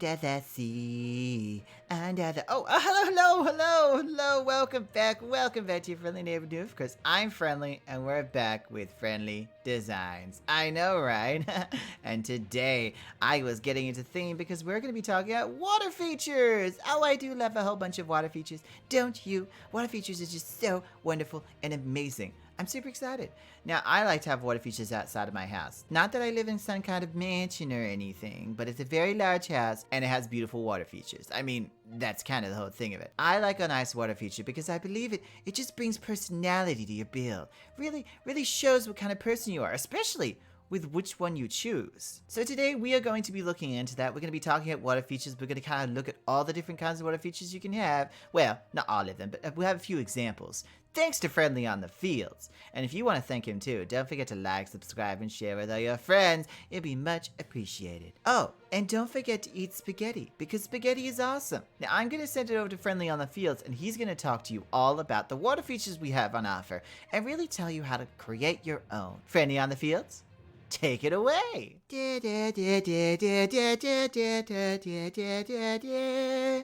Under the sea, under the... hello, welcome back to your friendly neighborhood. Of course, I'm Friendly, and we're back with Friendly Designs. I know, right? And today, I was getting into theme because we're going to be talking about water features. Oh, I do love a whole bunch of water features, don't you? Water features is just so wonderful and amazing. I'm super excited. Now, I like to have water features outside of my house. Not that I live in some kind of mansion or anything, but it's a very large house and it has beautiful water features. I mean, that's kind of the whole thing of it. I like a nice water feature because I believe it just brings personality to your build. Really shows what kind of person you are, especially with which one you choose. So today we are going to be looking into that. We're going to be talking about water features. We're going to kind of look at all the different kinds of water features you can have. Well, not all of them, but we'll have a few examples. Thanks to Friendly on the Fields. And if you want to thank him too, don't forget to like, subscribe, and share with all your friends. It'll be much appreciated. Oh, and don't forget to eat spaghetti, because spaghetti is awesome. Now, I'm going to send it over to Friendly on the Fields, and he's going to talk to you all about the water features we have on offer, and really tell you how to create your own. Friendly on the Fields? Take it away.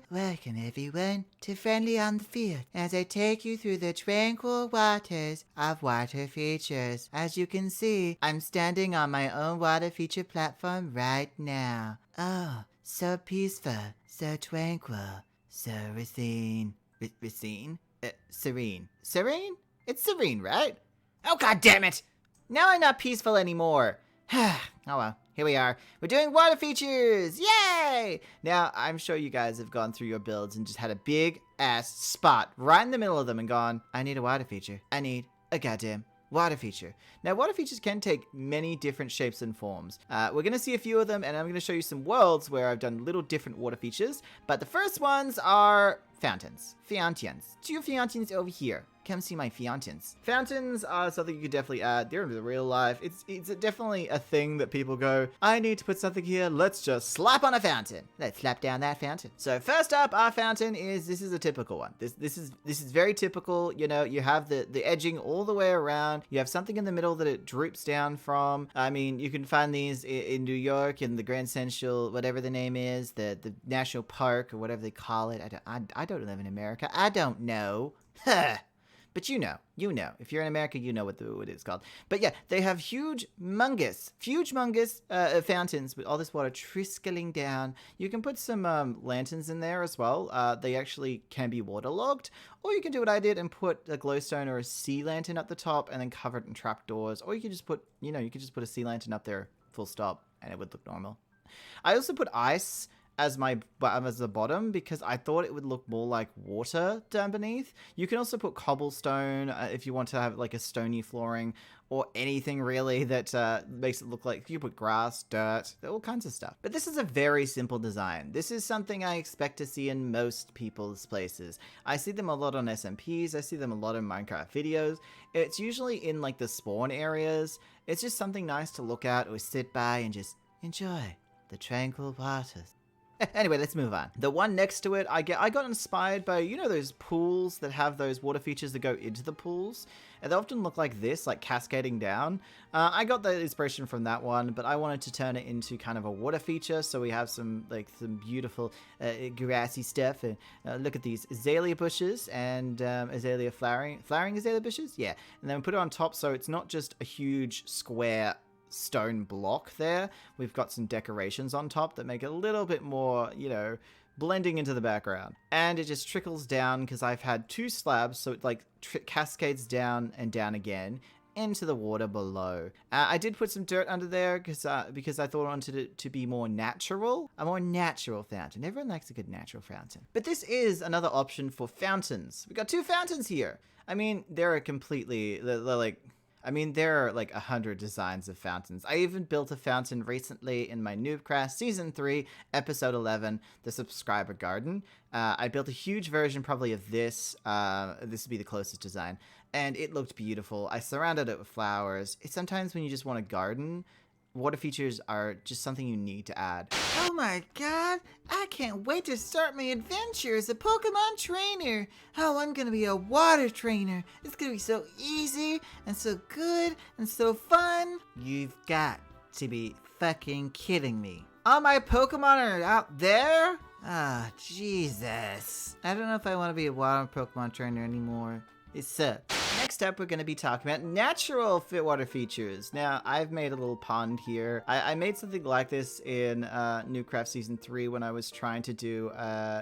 Welcome everyone to Friendly on the Field as I take you through the tranquil waters of water features. As you can see, I'm standing on my own water feature platform right now. Oh, so peaceful, so tranquil, so serene. Serene. Serene? It's serene, right? Oh, god damn it! Now I'm not peaceful anymore. Oh well, here we are. We're doing water features! Yay! Now, I'm sure you guys have gone through your builds and just had a big ass spot right in the middle of them and gone, I need a water feature. I need a goddamn water feature. Now, water features can take many different shapes and forms. We're going to see a few of them, and I'm going to show you some worlds where I've done little different water features. But the first ones are fountains. Fountains. Two fountains over here. Come see my fountains. Fountains are something you could definitely add. They're in real life. It's definitely a thing that people go, I need to put something here. Let's just slap on a fountain. Let's slap down that fountain. So first up, our fountain this is a typical one. This is very typical. You know, you have the edging all the way around. You have something in the middle that it droops down from. I mean, you can find these in New York in the Grand Central, whatever the name is, the National Park or whatever they call it. I don't live in America. I don't know. Huh. But you know. If you're in America, you know what it is called. But yeah, they have huge, mungous fountains with all this water trickling down. You can put some lanterns in there as well. They actually can be waterlogged. Or you can do what I did and put a glowstone or a sea lantern up the top and then cover it in trapdoors. Or you can just put, a sea lantern up there, full stop, and it would look normal. I also put ice as the bottom because I thought it would look more like water down beneath. You can also put cobblestone if you want to have like a stony flooring or anything really that makes it look like you put grass, dirt, all kinds of stuff. But this is a very simple design. This is something I expect to see in most people's places. I see them a lot on SMPs. I see them a lot in Minecraft videos. It's usually in like the spawn areas. It's just something nice to look at or sit by and just enjoy the tranquil waters. Anyway, let's move on. The one next to it, I got inspired by, those pools that have those water features that go into the pools. And they often look like this, like cascading down. I got the inspiration from that one, but I wanted to turn it into kind of a water feature. So we have some beautiful grassy stuff. And look at these azalea bushes and azalea flowering azalea bushes. Yeah. And then we put it on top so it's not just a huge square stone block there. We've got some decorations on top that make it a little bit more, blending into the background. And it just trickles down because I've had two slabs, so it like cascades down and down again into the water below. I did put some dirt under there because I thought I wanted it to be more natural. A more natural fountain. Everyone likes a good natural fountain. But this is another option for fountains. We got two fountains here. I mean, there are 100 designs of fountains. I even built a fountain recently in my Noobcraft Season 3, Episode 11, the Subscriber Garden. I built a huge version probably of this. This would be the closest design. And it looked beautiful. I surrounded it with flowers. Sometimes when you just want a garden, water features are just something you need to add. Oh my god! I can't wait to start my adventure as a Pokemon trainer! Oh, I'm gonna be a water trainer! It's gonna be so easy, and so good, and so fun! You've got to be fucking kidding me. All my Pokemon are out there? Ah, Jesus. I don't know if I want to be a water Pokemon trainer anymore. It sucks. Next up, we're going to be talking about natural water features. Now, I've made a little pond here. I made something like this in Newcraft Season 3 when I was trying to do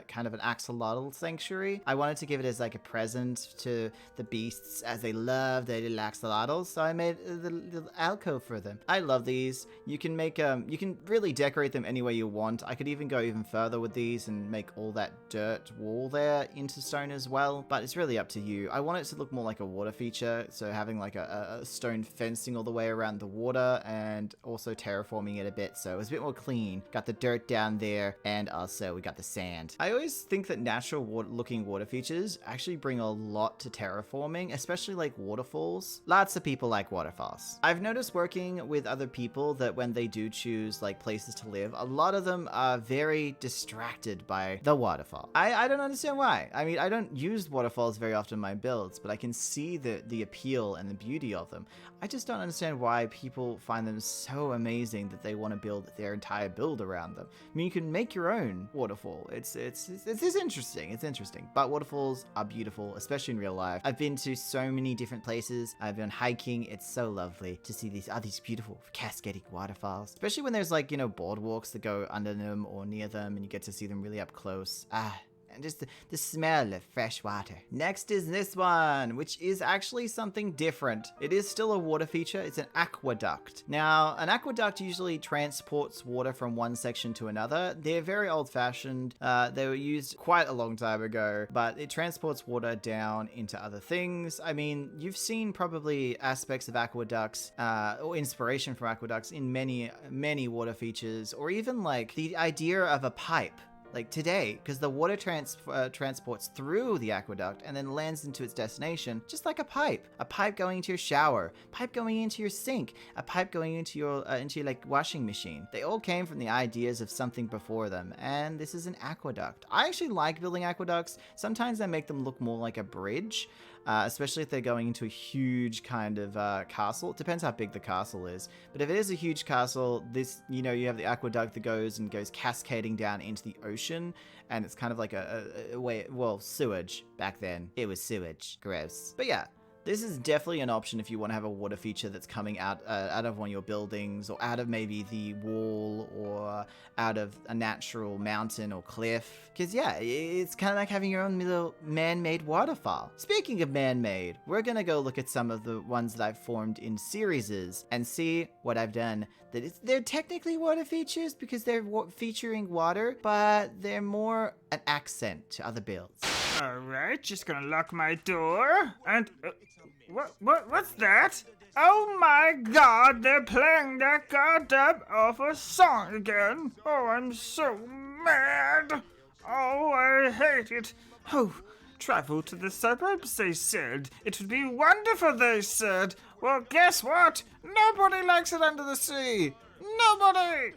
kind of an axolotl sanctuary. I wanted to give it as like a present to the beasts as they love their little axolotls, so I made a little alcove for them. I love these. You can make you can really decorate them any way you want. I could even go even further with these and make all that dirt wall there into stone as well, but it's really up to you. I want it to look more like a water feature, so having like a stone fencing all the way around the water and also terraforming it a bit so it was a bit more clean. Got the dirt down there and also we got the sand. I always think that natural looking water features actually bring a lot to terraforming, especially like waterfalls. Lots of people like waterfalls. I've noticed working with other people that when they do choose like places to live, a lot of them are very distracted by the waterfall. I don't understand why. I mean, I don't use waterfalls very often in my builds, but I can see the appeal and the beauty of them. I just don't understand why people find them so amazing that they want to build their entire build around them. I mean, you can make your own waterfall. It's interesting. It's interesting. But waterfalls are beautiful, especially in real life. I've been to so many different places. I've been hiking. It's so lovely to see these beautiful cascading waterfalls, especially when there's like, you know, boardwalks that go under them or near them and you get to see them really up close. And just the smell of fresh water. Next is this one, which is actually something different. It is still a water feature. It's an aqueduct. Now, an aqueduct usually transports water from one section to another. They're very old-fashioned. They were used quite a long time ago, but it transports water down into other things. I mean, you've seen probably aspects of aqueducts or inspiration from aqueducts in many water features, or even like the idea of a pipe. Like today, because the water transports through the aqueduct and then lands into its destination, just like a pipe going into your shower, pipe going into your sink, a pipe going into your like washing machine. They all came from the ideas of something before them, and this is an aqueduct. I actually like building aqueducts. Sometimes I make them look more like a bridge. Especially if they're going into a huge kind of castle. It depends how big the castle is. But if it is a huge castle, this, you know, you have the aqueduct that goes cascading down into the ocean. And it's kind of like a way, well, sewage back then. It was sewage. Gross. But yeah. This is definitely an option if you want to have a water feature that's coming out of one of your buildings, or out of maybe the wall, or out of a natural mountain or cliff. Because yeah, it's kind of like having your own little man-made waterfall. Speaking of man-made, we're going to go look at some of the ones that I've formed in series and see what I've done. They're technically water features because they're featuring water, but they're more an accent to other builds. Alright, just gonna lock my door, and, what's that? Oh my god, they're playing that goddamn awful song again! Oh, I'm so mad! Oh, I hate it! Oh, travel to the suburbs, they said. It would be wonderful, they said. Well, guess what? Nobody likes it under the sea! Nobody!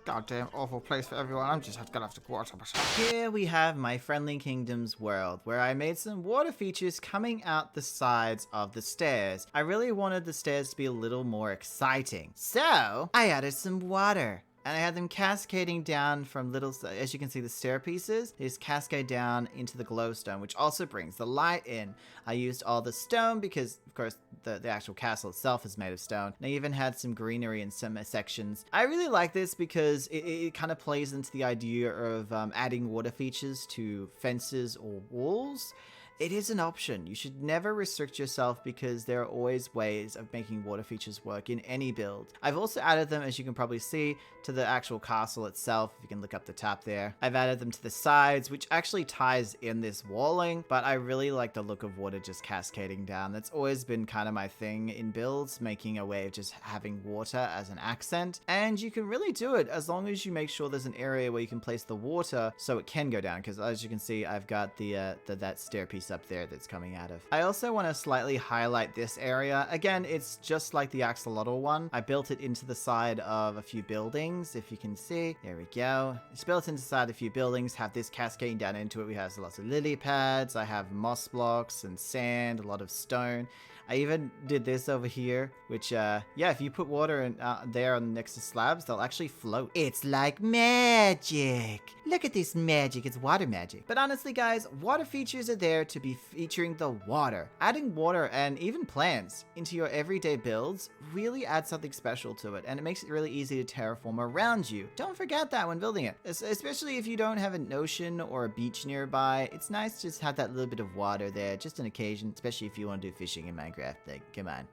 Goddamn awful place for everyone. I'm just gonna have to go out of myself. Here we have my Friendly Kingdoms world, where I made some water features coming out the sides of the stairs. I really wanted the stairs to be a little more exciting, so I added some water. And I had them cascading down from little, as you can see, the stair pieces. They just cascade down into the glowstone, which also brings the light in. I used all the stone because, of course, the actual castle itself is made of stone. And I even had some greenery in some sections. I really like this because it kind of plays into the idea of adding water features to fences or walls. It is an option. You should never restrict yourself because there are always ways of making water features work in any build. I've also added them, as you can probably see, to the actual castle itself, if you can look up the top there. I've added them to the sides, which actually ties in this walling, but I really like the look of water just cascading down. That's always been kind of my thing in builds, making a way of just having water as an accent. And you can really do it as long as you make sure there's an area where you can place the water so it can go down, because as you can see, I've got that stair piece up there that's coming out of. I also want to slightly highlight this area. Again, it's just like the axolotl one. I built it into the side of a few buildings, if you can see. There we go. It's built into the side of a few buildings, have this cascading down into it. We have lots of lily pads. I have moss blocks and sand, a lot of stone. I even did this over here, which, yeah, if you put water in there next to slabs, they'll actually float. It's like magic. Look at this magic. It's water magic. But honestly, guys, water features are there to be featuring the water. Adding water and even plants into your everyday builds really adds something special to it, and it makes it really easy to terraform around you. Don't forget that when building it, especially if you don't have an ocean or a beach nearby. It's nice to just have that little bit of water there, just an occasion, especially if you want to do fishing in Minecraft. Like, come on.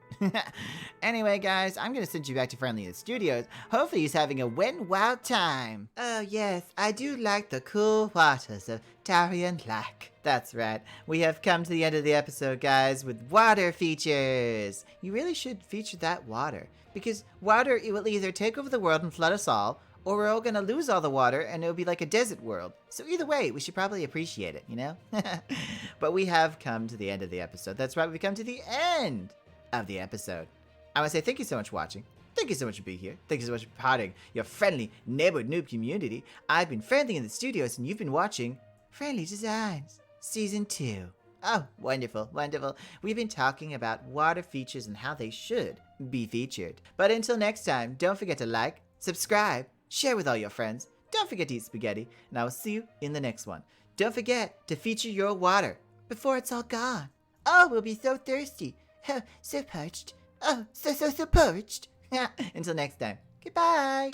Anyway, guys, I'm gonna send you back to Friendly in the studios. Hopefully he's having a wet and wild time. Oh yes, I do like the cool waters of Darien Lake. That's right. We have come to the end of the episode, guys, with water features. You really should feature that water, because water, it will either take over the world and flood us all, or we're all gonna lose all the water and it'll be like a desert world. So either way, we should probably appreciate it, you know? But we have come to the end of the episode. That's right, we've come to the end of the episode. I want to say thank you so much for watching. Thank you so much for being here. Thank you so much for parting your friendly neighborhood noob community. I've been Friendly in the studios, and you've been watching Friendly Designs Season 2. Oh, wonderful, wonderful. We've been talking about water features and how they should be featured. But until next time, don't forget to like, subscribe, share with all your friends. Don't forget to eat spaghetti, and I will see you in the next one. Don't forget to feature your water before it's all gone. Oh, we'll be so thirsty. Oh, so parched. Oh, so parched. Until next time. Goodbye.